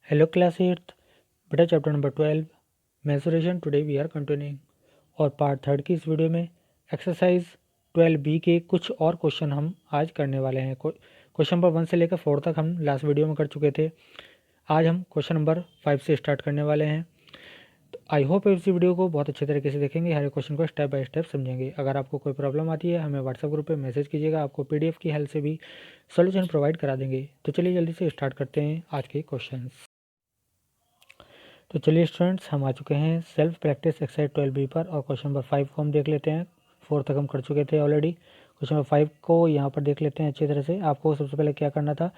Hello class 8th, बेटा chapter number 12 mensuration today we are continuing और part third की इस वीडियो में एक्सरसाइज 12B के कुछ और क्वेश्चन हम आज करने वाले हैं। क्वेश्चन नंबर 1 से लेकर 4 तक हम लास्ट वीडियो में कर चुके थे। आज हम क्वेश्चन नंबर 5 से स्टार्ट करने वाले हैं। तो आई होप इस वीडियो को बहुत अच्छे तरीके से देखेंगे, हर एक क्वेश्चन को स्टेप बाय स्टेप समझेंगे। अगर आपको कोई प्रॉब्लम आती है हमें व्हाट्सएप ग्रुप पे मैसेज कीजिएगा, आपको पीडीएफ की हेल्प से भी सॉल्यूशन प्रोवाइड करा देंगे। तो चलिए जल्दी से स्टार्ट करते हैं आज के क्वेश्चन। तो चलिए स्टूडेंट्स, हम आ चुके हैं सेल्फ प्रैक्टिस एक्सरसाइज 12B पर और क्वेश्चन नंबर 5 को हम देख लेते हैं। 4 तक हम कर चुके थे ऑलरेडी। क्वेश्चन नंबर 5 को यहाँ पर देख लेते हैं अच्छी तरह से। आपको सबसे पहले क्या करना था,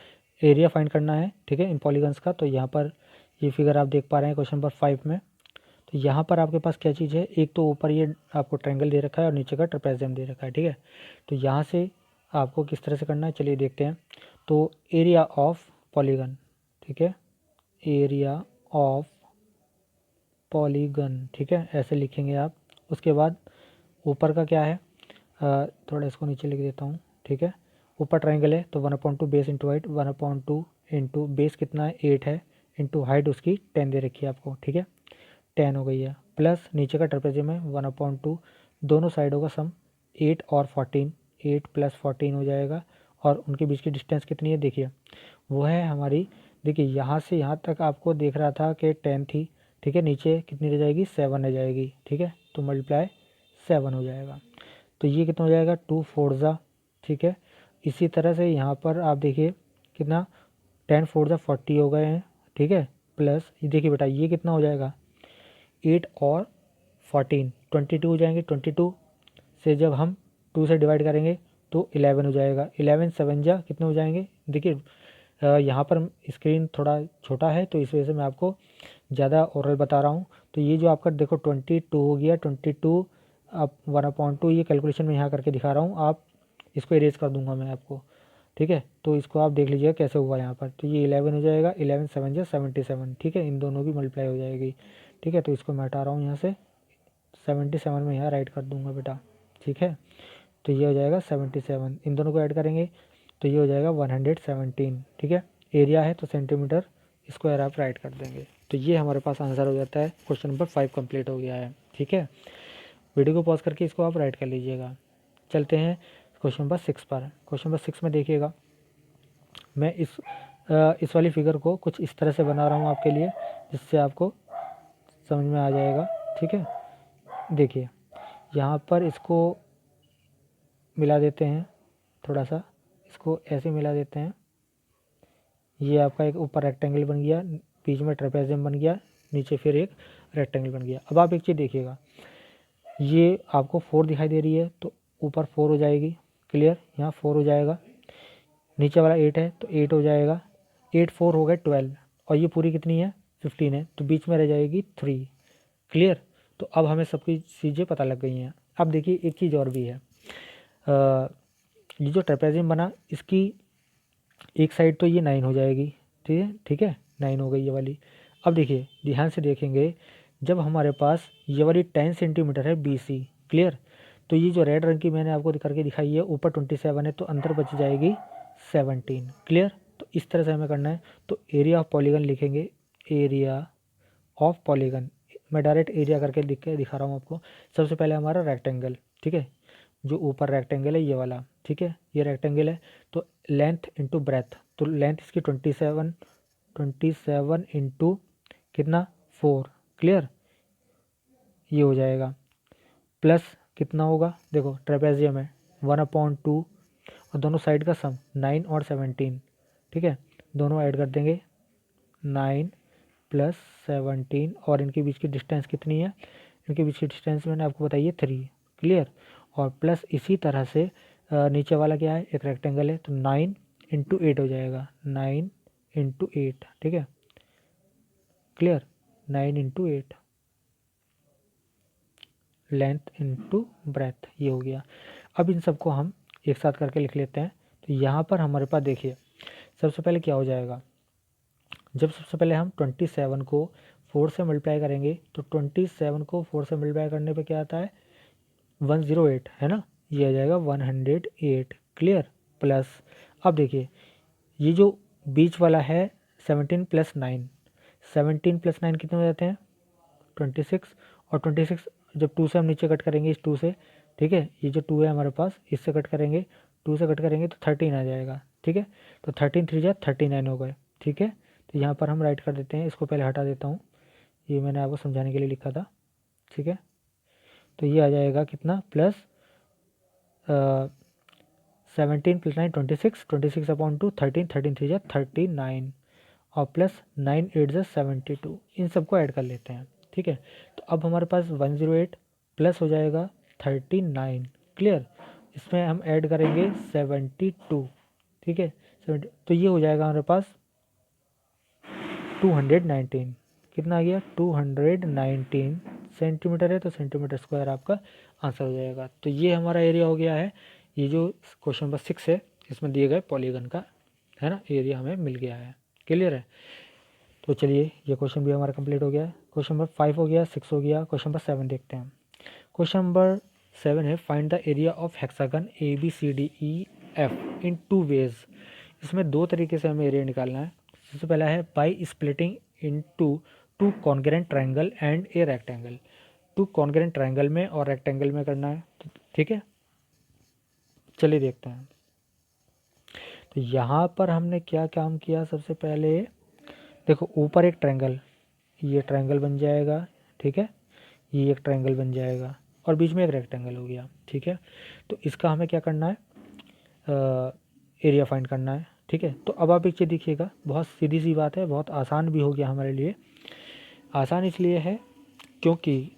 एरिया फाइंड करना है, ठीक है, इन पॉलीगन्स का। तो यहाँ पर ये फिगर आप देख पा रहे हैं क्वेश्चन नंबर 5 में। तो यहाँ पर आपके पास क्या चीज़ है, एक तो ऊपर ये आपको ट्रायंगल दे रखा है और नीचे का ट्रेपेजियम दे रखा है, ठीक है। तो यहाँ से आपको किस तरह से करना है, चलिए देखते हैं। तो एरिया ऑफ पॉलीगन, ठीक है, एरिया ऑफ पॉलीगन, ठीक है, ऐसे लिखेंगे आप। उसके बाद ऊपर का क्या है, थोड़ा इसको नीचे लिख देता हूँ, ठीक है। ऊपर ट्राइंगल है तो 1/2 base into height, 1/2 into base कितना है 8 है, इंटू हाइट उसकी 10 दे रखी है आपको, ठीक है, 10 हो गई है। प्लस नीचे का ट्रेपेजियम है 1/2, दोनों साइडों का सम 8 और 14, 8 + 14 हो जाएगा। और उनके बीच की डिस्टेंस कितनी है देखिए, वो है हमारी, देखिए यहाँ से यहाँ तक आपको देख रहा था कि 10 थी, ठीक है, नीचे कितनी रह जाएगी 7 रह जाएगी, ठीक है। तो मल्टीप्लाई 7 हो जाएगा। तो ये कितना हो जाएगा 2 4 ज़ा, ठीक है। इसी तरह से यहाँ पर आप देखिए कितना 10 4 ज़ा 40 हो गए हैं, ठीक है। प्लस ये देखिए बेटा ये कितना हो जाएगा 8 और 14 22 हो जाएंगे। 22 से जब हम 2 से डिवाइड करेंगे तो 11 हो जाएगा। 11 7 जा कितने हो जाएंगे, देखिए यहाँ पर स्क्रीन थोड़ा छोटा है तो इस वजह से मैं आपको ज़्यादा ओरल बता रहा हूँ। तो ये जो आपका देखो 22 हो गया, 22 अब 1/2 ये कैलकुलेशन में यहाँ करके दिखा रहा हूँ, आप इसको इरेज कर दूंगा मैं आपको, ठीक है। तो इसको आप देख लीजिएगा कैसे हुआ यहाँ पर। तो ये 11 हो जाएगा, 11 7 जा 77, ठीक है, इन दोनों की मल्टीप्लाई हो जाएगी, ठीक है। तो इसको मैं हटा रहा हूँ यहाँ से, 77 में यहाँ राइट कर दूंगा बेटा, ठीक है। तो ये हो जाएगा 77, इन दोनों को ऐड करेंगे तो ये हो जाएगा 117, ठीक है। एरिया है तो सेंटीमीटर स्क्वायर आप राइट कर देंगे। तो ये हमारे पास आंसर हो जाता है। क्वेश्चन नंबर 5 कंप्लीट हो गया है, ठीक है। वीडियो को पॉज करके इसको आप राइट कर लीजिएगा। चलते हैं क्वेश्चन नंबर 6 पर। क्वेश्चन नंबर 6 में देखिएगा, मैं इस वाली फिगर को कुछ इस तरह से बना रहा हूँ आपके लिए, जिससे आपको समझ में आ जाएगा, ठीक है। देखिए यहाँ पर इसको मिला देते हैं, थोड़ा सा इसको ऐसे मिला देते हैं। ये आपका एक ऊपर रेक्टेंगल बन गया, बीच में ट्रेपेजियम बन गया, नीचे फिर एक रेक्टेंगल बन गया। अब आप एक चीज़ देखिएगा, ये आपको 4 दिखाई दे रही है तो ऊपर 4 हो जाएगी, क्लियर, यहाँ 4 हो जाएगा। नीचे वाला 8 है तो 8 हो जाएगा, 8 4 हो गए 12, और ये पूरी कितनी है 15 है, तो बीच में रह जाएगी 3, क्लियर। तो अब हमें सबकी चीज़ें पता लग गई हैं। अब देखिए एक चीज़ और भी है, ये जो ट्रेपेजियम बना इसकी एक साइड तो ये 9 हो जाएगी, ठीक है, ठीक है, 9 हो गई ये वाली। अब देखिए ध्यान से देखेंगे, जब हमारे पास ये वाली 10 सेंटीमीटर है BC, क्लियर। तो ये जो रेड रंग की मैंने आपको करके दिखाई है ऊपर 27 है तो अंदर बच जाएगी 17, क्लियर। तो इस तरह से हमें करना है। तो एरिया ऑफ पॉलीगन लिखेंगे, एरिया ऑफ पॉलीगन, मैं डायरेक्ट एरिया करके लिख के दिखा रहा हूँ आपको। सबसे पहले हमारा रेक्टेंगल, ठीक है, जो ऊपर रेक्टेंगल है ये वाला, ठीक है, ये रेक्टेंगल है। तो लेंथ इंटू ब्रेथ, तो लेंथ इसकी 27 इंटू कितना 4, क्लियर, ये हो जाएगा। प्लस कितना होगा, देखो ट्रेपेजियम है 1/2 और दोनों साइड का सम 9 और 17, ठीक है, दोनों ऐड कर देंगे 9 + 17, और इनके बीच की डिस्टेंस कितनी है, इनके बीच की डिस्टेंस मैंने आपको बताई है 3, क्लियर। और प्लस इसी तरह से नीचे वाला क्या है, एक रेक्टेंगल है तो 9 इंटू 8 हो जाएगा, 9 इंटू 8, ठीक है, clear, 9 into 8, length into breadth, ये हो गया। अब इन सबको हम एक साथ करके लिख लेते हैं। तो यहाँ पर हमारे पास देखिए सबसे पहले क्या हो जाएगा, जब सबसे पहले हम 27 को 4 से मल्टीप्लाई करेंगे तो 27 को 4 से मल्टीप्लाई करने पे क्या आता है 108, है ना, ये आ जाएगा 108, क्लियर। प्लस अब देखिए ये जो बीच वाला है 17 + 9, 17 + 9 कितने हो जाते हैं 26, और 26 जब 2 से हम नीचे कट करेंगे, इस 2 से, ठीक है, ये जो 2 है हमारे पास, इससे कट करेंगे, 2 से कट करेंगे तो 13 आ जाएगा, ठीक है। तो 13 3 जा 39 हो गए, ठीक है। तो यहाँ पर हम राइट कर देते हैं, इसको पहले हटा देता हूँ, ये मैंने आपको समझाने के लिए लिखा था, ठीक है। तो ये आ जाएगा कितना प्लस 17 + 9 26, 26 अपॉन 2 13, 13 3 जा 39, और प्लस 9 8 जा 72, इन सबको ऐड कर लेते हैं, ठीक है। तो अब हमारे पास 108 प्लस हो जाएगा 39, क्लियर। इसमें हम ऐड करेंगे 72, ठीक है, 70, तो ये हो जाएगा हमारे पास 219, कितना आ गया 219 सेंटीमीटर है, तो सेंटीमीटर स्क्वायर आपका आंसर हो जाएगा। तो ये हमारा एरिया हो गया है, ये जो क्वेश्चन नंबर 6 है इसमें दिए गए पॉलीगन का, है ना, एरिया हमें मिल गया है, क्लियर है। तो चलिए ये क्वेश्चन भी हमारा कंप्लीट हो गया है। क्वेश्चन नंबर 5 हो गया, 6 हो गया, क्वेश्चन नंबर 7 देखते हैं। क्वेश्चन नंबर 7 है find the area of hexagon ABCDEF in 2 ways. इसमें 2 तरीके से हमें एरिया निकालना है। सबसे पहला है by splitting into 2 congruent triangle and a rectangle. 2 congruent triangle में और रेक्टेंगल में करना है, ठीक है। चलिए देखते हैं। तो यहाँ पर हमने क्या काम किया, सबसे पहले देखो ऊपर एक ट्रायंगल, ये ट्रायंगल बन जाएगा, ठीक है, ये एक ट्रायंगल बन जाएगा, और बीच में एक रेक्टेंगल हो गया, ठीक है। तो इसका हमें क्या करना है, एरिया फाइंड करना है, ठीक है। तो अब आप एक चीज़ देखिएगा, बहुत सीधी सी बात है, बहुत आसान भी हो गया हमारे लिए। आसान इसलिए है क्योंकि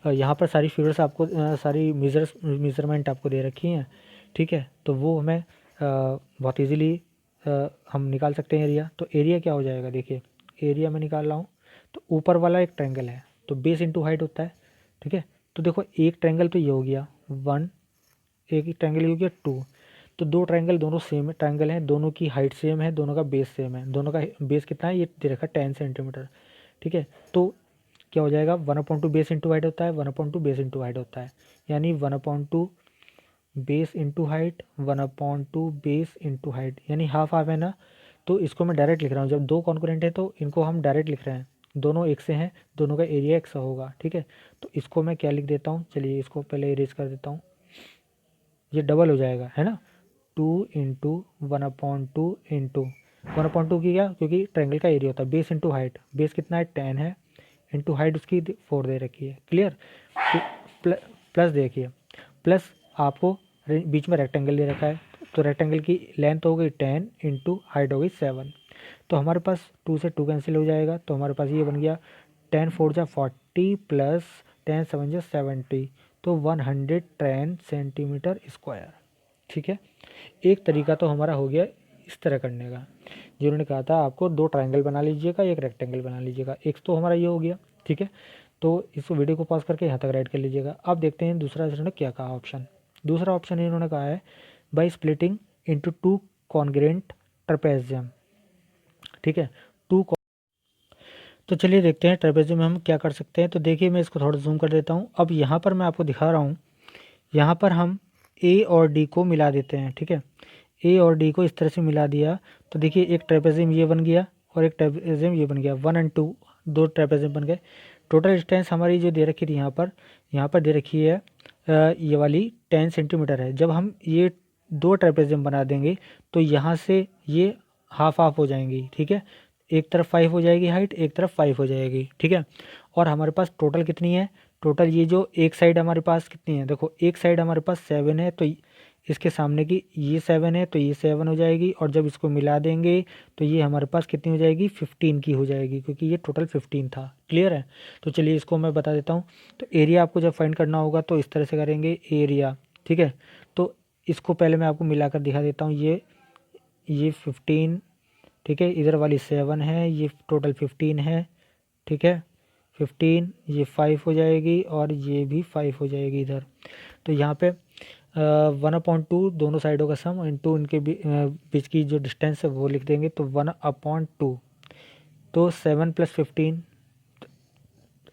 यहाँ पर सारी फिगर्स आपको सारी मेजरमेंट आपको दे रखी हैं, ठीक है। तो वो हमें बहुत इजीली हम निकाल सकते हैं एरिया। तो एरिया क्या हो जाएगा, देखिए एरिया मैं निकाल रहा हूँ। तो ऊपर वाला एक ट्रायंगल है, तो बेस इंटू हाइट होता है, ठीक है। तो देखो एक ट्रायंगल तो ये हो गया 1, एक ट्रायंगल ये हो गया 2। तो 2 ट्रायंगल दोनों सेम ट्रायंगल हैं, दोनों की हाइट सेम है, दोनों का बेस सेम है। दोनों का बेस कितना है, ये दे रखा 10 सेंटीमीटर, ठीक है। तो क्या हो जाएगा 1/2 बेस इंटू हाइट होता है, 1/2 बेस इंटू हाइट होता है, यानी 1/2 base into height, 1/2 base into height, यानी हाफ हाफ है ना। तो इसको मैं डायरेक्ट लिख रहा हूँ, जब 2 कॉन्करेंट है तो इनको हम डायरेक्ट लिख रहे हैं, दोनों एक से हैं, दोनों का एरिया एक सा होगा, ठीक है। तो इसको मैं क्या लिख देता हूँ, चलिए इसको पहले इरेज कर देता हूँ, ये डबल हो जाएगा, है ना। 2 इंटू 1/2 इंटू 1/2 की क्या, क्योंकि ट्रायंगल का एरिया होता है, बेस इंटू हाइट, बेस कितना है 10 है, इंटू हाइट उसकी 4 दे रखी है, क्लियर। प्लस देखिए, प्लस आपको बीच में रेक्टेंगल दे रखा है, तो रेक्टेंगल की लेंथ हो गई 10 इंटू हाइट हो गई 7। तो हमारे पास 2 से 2 कैंसिल हो जाएगा, तो हमारे पास ये बन गया 10 4 जा 40 प्लस 10 7 जा 70, तो 110 सेंटीमीटर स्क्वायर, ठीक है। एक तरीका तो हमारा हो गया इस तरह करने का, जिन्होंने कहा था आपको 2 ट्रायंगल बना लीजिएगा, एक रेक्टेंगल बना लीजिएगा, एक तो हमारा ये हो गया, ठीक है। तो इस वीडियो को पॉज करके यहाँ तक राइट कर लीजिएगा। अब देखते हैं दूसरा इन्होंने क्या कहा ऑप्शन। दूसरा ऑप्शन इन्होंने कहा है by splitting into 2 congruent trapezium, ठीक है। टू, तो चलिए देखते हैं ट्रेपेजियम में हम क्या कर सकते हैं। तो देखिए मैं इसको थोड़ा जूम कर देता हूँ। अब यहाँ पर मैं आपको दिखा रहा हूँ, यहाँ पर हम ए और डी को मिला देते हैं, ठीक है। ए और डी को इस तरह से मिला दिया, तो देखिए एक ट्रेपेजियम ये बन गया और एक ट्रेपेजियम ये बन गया, 1 और 2 दो ट्रेपेजियम बन गए। टोटल डिस्टेंस हमारी जो दे रखी थी यहाँ पर दे रखी है ये वाली 10 सेंटीमीटर है। जब हम ये 2 ट्रेपेजियम बना देंगे तो यहाँ से ये हाफ हाफ हो जाएंगी, ठीक है। एक तरफ 5 हो जाएगी हाइट, एक तरफ 5 हो जाएगी, ठीक है। और हमारे पास टोटल कितनी है, टोटल ये जो एक साइड हमारे पास कितनी है, देखो एक साइड हमारे पास 7 है, तो इसके सामने की ये 7 है, तो ये 7 हो जाएगी, और जब इसको मिला देंगे तो ये हमारे पास कितनी हो जाएगी 15 की हो जाएगी, क्योंकि ये टोटल 15 था, क्लियर है। तो चलिए इसको मैं बता देता हूँ। तो एरिया आपको जब फाइंड करना होगा तो इस तरह से करेंगे एरिया, ठीक है। तो इसको पहले मैं आपको मिलाकर दिखा देता हूँ, ये 15, ठीक है, इधर वाली 7 है, ये टोटल 15 है, ठीक है। 15 ये 5 हो जाएगी और ये भी 5 हो जाएगी इधर। तो यहाँ पे 1/2 दोनों साइडों का सम इंटू इनके बीच की जो डिस्टेंस है वो लिख देंगे, तो 1/2, तो 7 + 15।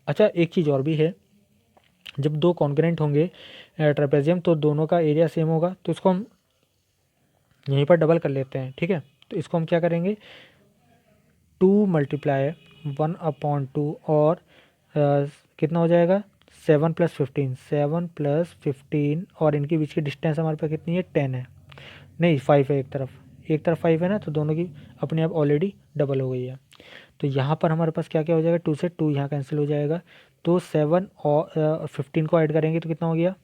अच्छा एक चीज़ और भी है, जब 2 कॉन्ग्रेंट होंगे ट्रेपेजियम तो दोनों का एरिया सेम होगा, तो इसको हम यहीं पर डबल कर लेते हैं, ठीक है। तो इसको हम क्या करेंगे, 2 मल्टीप्लाई 1/2 और कितना हो जाएगा 7 + 15, 7 + 15 और इनके बीच की डिस्टेंस हमारे पास कितनी है 10 है, नहीं 5 है, एक तरफ 5 है ना, तो दोनों की अपने आप ऑलरेडी डबल हो गई है। तो यहाँ पर हमारे पास क्या क्या हो जाएगा, 2 से 2 यहाँ कैंसिल हो जाएगा, तो 7 और 15 को ऐड करेंगे तो कितना हो गया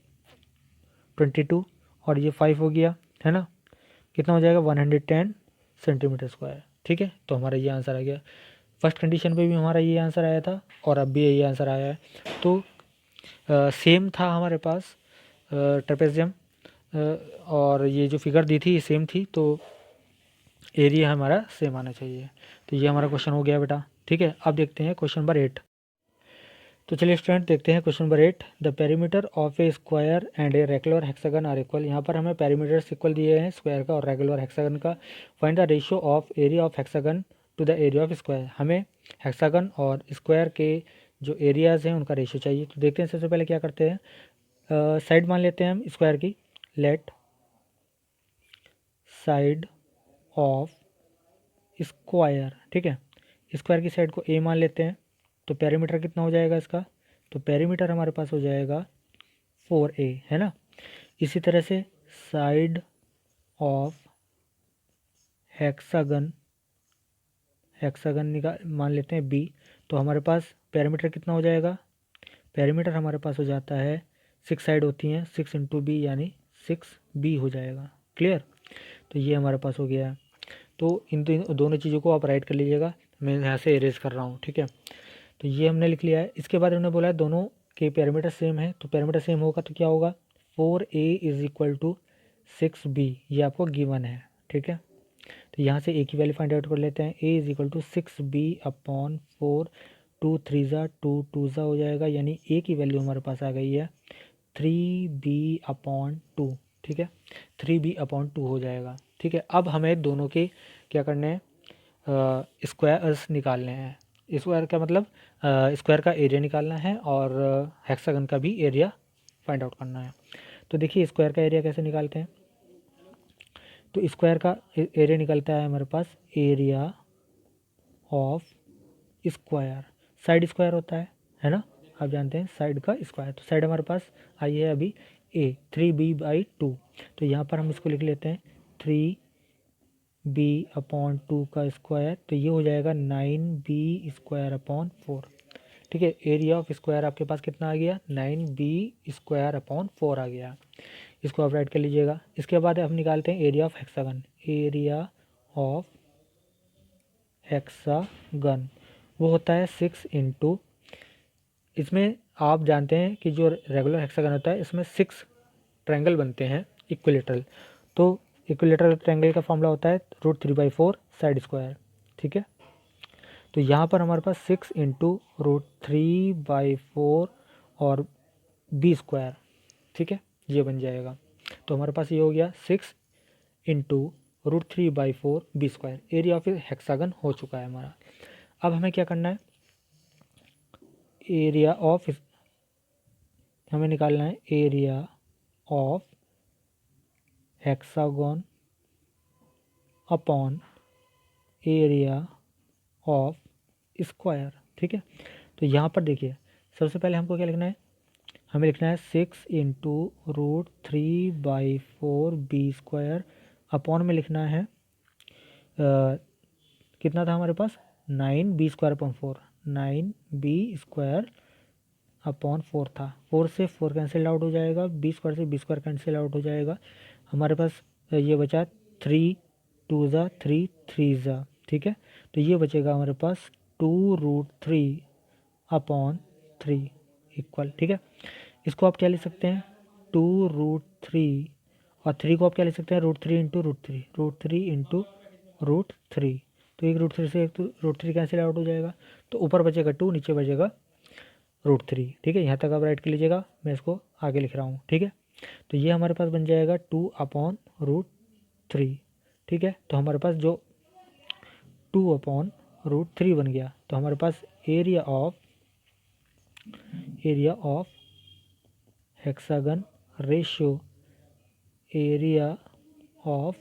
22 और ये 5 हो गया, है ना, कितना हो जाएगा 110 सेंटीमीटर स्क्वायर। ठीक है, तो हमारा ये आंसर आ गया। फर्स्ट कंडीशन पे भी हमारा ये आंसर आया था और अब भी ये आंसर आया है। तो सेम था हमारे पास ट्रेपेजियम और ये जो फिगर दी थी सेम थी, तो एरिया हमारा सेम आना चाहिए। तो ये हमारा क्वेश्चन हो गया बेटा। ठीक है, अब देखते हैं क्वेश्चन नंबर 8। तो चलिए स्टूडेंट देखते हैं question number 8। The perimeter of a square and a regular hexagon are equal. यहाँ पर हमें पेरीमीटर्स इक्वल दिए हैं स्क्वायर का और रेगुलर हेक्सागन का। Find the ratio of area of hexagon to the area of square. हमें हेक्सागन और स्क्वायर के जो एरियाज़ हैं उनका रेशियो चाहिए। तो देखते हैं सबसे पहले क्या करते हैं, साइड मान लेते हैं हम स्क्वायर की। लेट साइड ऑफ स्क्वायर, ठीक है, स्क्वायर की साइड को ए मान लेते हैं। तो पेरीमीटर कितना हो जाएगा इसका, तो पेरीमीटर हमारे पास हो जाएगा 4a, है ना। इसी तरह से साइड ऑफ हेक्सागन, हेक्सागन निकाल मान लेते हैं b। तो हमारे पास पेरीमीटर कितना हो जाएगा, पेरीमीटर हमारे पास हो जाता है 6 साइड होती हैं, 6 × b यानी 6b हो जाएगा। क्लियर, तो ये हमारे पास हो गया है। तो इन दोनों चीज़ों को आप राइट कर लीजिएगा, मैं यहाँ से इरेज कर रहा हूँ। ठीक है, तो ये हमने लिख लिया है। इसके बाद उन्होंने बोला है दोनों के पेरीमीटर सेम है, तो पेरीमीटर सेम होगा तो क्या होगा 4a = 6b, ये आपको गिवन है। ठीक है, तो यहाँ से a की वैल्यू फाइंड आउट कर लेते हैं। a = 6b/4, 2 3 ज़ा 2 2 ज़ा हो जाएगा, यानी a की वैल्यू हमारे पास आ गई है 3b/2। ठीक है, 3b/2 हो जाएगा। ठीक है, अब हमें दोनों के क्या करने हैं, स्क्वायर्स निकालने हैं। स्क्वायर का मतलब स्क्वायर का एरिया निकालना है और हेक्सागन का भी एरिया फाइंड आउट करना है। तो देखिए स्क्वायर का एरिया कैसे निकालते हैं, तो स्क्वायर का एरिया निकलता है हमारे पास area of square, side square होता है ना, आप जानते हैं साइड का स्क्वायर। तो साइड हमारे पास आई है अभी a 3b/2, तो यहाँ पर हम इसको लिख लेते हैं 3b/2 का स्क्वायर, तो ये हो जाएगा 9b²/4। ठीक है, एरिया ऑफ स्क्वायर आपके पास कितना आ गया 9b²/4 आ गया। इसको आप राइट कर लीजिएगा। इसके बाद हम निकालते हैं area of hexagon. Area of hexagon वो होता है 6 × इसमें आप जानते हैं कि जो रेगुलर हेक्सागन होता है इसमें 6 ट्रायंगल बनते हैं इक्विलेटरल। तो इक्विलेटरल ट्रायंगल का फॉर्मूला होता है √3/4 साइड स्क्वायर। ठीक है, तो यहाँ पर हमारे पास 6 × √3/4 और b²। ठीक है, ये बन जाएगा। तो हमारे पास ये हो गया 6 × √3/4 b²। एरिया ऑफ हेक्सागन हो चुका है हमारा। अब हमें क्या करना है, एरिया ऑफ हमें निकालना है area of hexagon upon area of square. ठीक है, तो यहाँ पर देखिए सबसे पहले हमको क्या लिखना है, हमें लिखना है 6 × √3/4 b² अपॉन में लिखना है कितना था हमारे पास 9b²/4, 9b²/4 था। 4 से 4 कैंसिल आउट हो जाएगा, b² से b² कैंसिल आउट हो जाएगा। हमारे पास ये बचा 3 2 ज़ा 3 3 ज़ा। ठीक है, तो ये बचेगा हमारे पास 2√3/3 इक्वल। ठीक है, इसको आप क्या लिख सकते हैं 2√3 और 3 को आप क्या लिख सकते हैं √3 × √3, √3 × √3। तो एक √3 से एक √3 कैंसिल आउट हो जाएगा, तो ऊपर बचेगा 2, नीचे बचेगा √3। ठीक है, यहाँ तक आप राइट कर लीजिएगा, मैं इसको आगे लिख रहा हूँ। ठीक है, तो ये हमारे पास बन जाएगा 2/√3। ठीक है, तो हमारे पास जो 2/√3 बन गया, तो हमारे पास area of hexagon ratio area of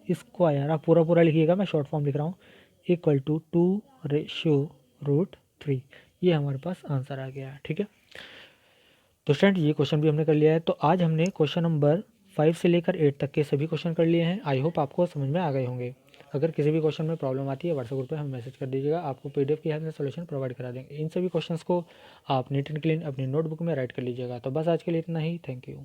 square, आप पूरा पूरा लिखिएगा, मैं शॉर्ट फॉर्म लिख रहा हूँ, इक्वल टू 2/√3। ये हमारे पास आंसर आ गया है। ठीक है, तो स्टूडेंट ये क्वेश्चन भी हमने कर लिया है। तो आज हमने क्वेश्चन नंबर 5 से लेकर 8 तक के सभी क्वेश्चन कर लिए हैं। आई होप आपको समझ में आ गए होंगे। अगर किसी भी क्वेश्चन में प्रॉब्लम आती है व्हाट्सएप ग्रुप पे हमें मैसेज कर दीजिएगा, आपको पीडीएफ की हेल्प से सोल्यूशन प्रोवाइड करा देंगे। इन सभी क्वेश्चंस को आप नीट एंड क्लीन अपनी नोटबुक में राइट कर लीजिएगा। तो बस आज के लिए इतना ही। Thank you.